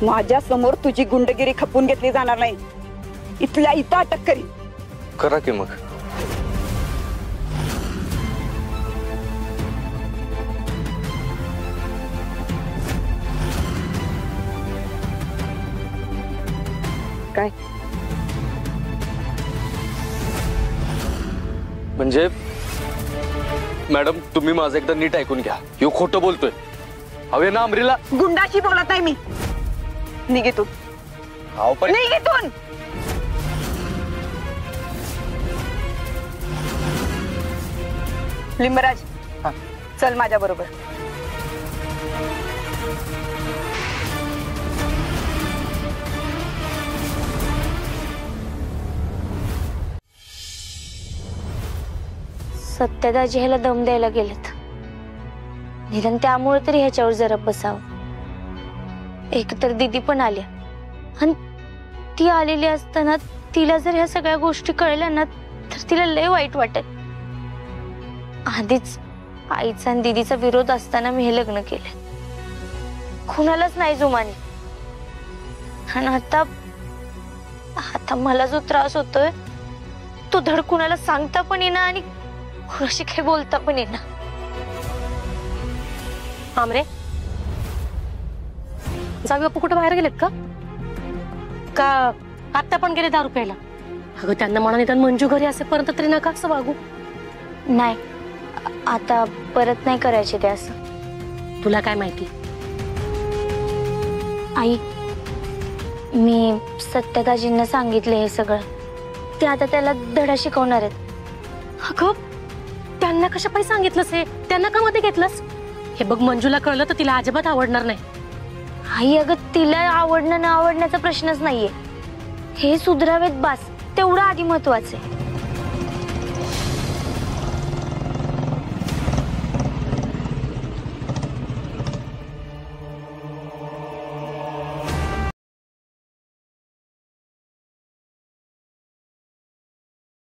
माझ्या समोर तुझी गुंडगिरी खपून घेतली जाणार नाही। इथल्या इथं अटक करी। करा की मग। काय म्हणजे मॅडम तुम्ही माझं एकदा नीट ऐकून घ्या। ह्यो खोटं बोलतोय। हवे ना अमरीला गुंडाशी बोलत नाही मी। निघितून निघितून। लिंबराज चल माझ्या बरोबर। सत्यदाजी ह्याला दम द्यायला गेलेत। निदान त्यामुळे तरी ह्याच्यावर जरा बसावं। एकतर दीदी पण आल्या आणि ती आलेली असताना तिला जर ह्या सगळ्या गोष्टी कळल्या ना तर तिला लय वाईट वाटेल। आधीच आईचा आणि दीदीचा विरोध असताना मी हे लग्न केलं। कुणालाच नाही जुमानी। आणि आता मला जो त्रास होतोय तो धड कुणाला सांगता पण येईना आणि कुणाशी काही बोलता पण येईना। आमरे जाऊ बापू कुठे बाहेर गेलेत का आत्ता पण गेले दारू प्यायला? अगं त्यांना म्हणा निदान मंजू घरी असेपर्यंत तरी नका असं वागू। नाही आता परत नाही करायचे ते असं। तुला काय माहिती? आई मी सत्यदाजींना सांगितले हे सगळं। ते आता त्याला धडा शिकवणार आहेत। अगं त्यांना कशापाई सांगितलंस? हे त्यांना का मध्ये घेतलंस? हे बघ मंजूला कळलं तर तिला अजिबात आवडणार नाही। आई अगं तिला आवडणं न आवडण्याचा प्रश्नच नाहीये। हे सुधरावेत बास तेवढं आधी महत्वाचं आहे।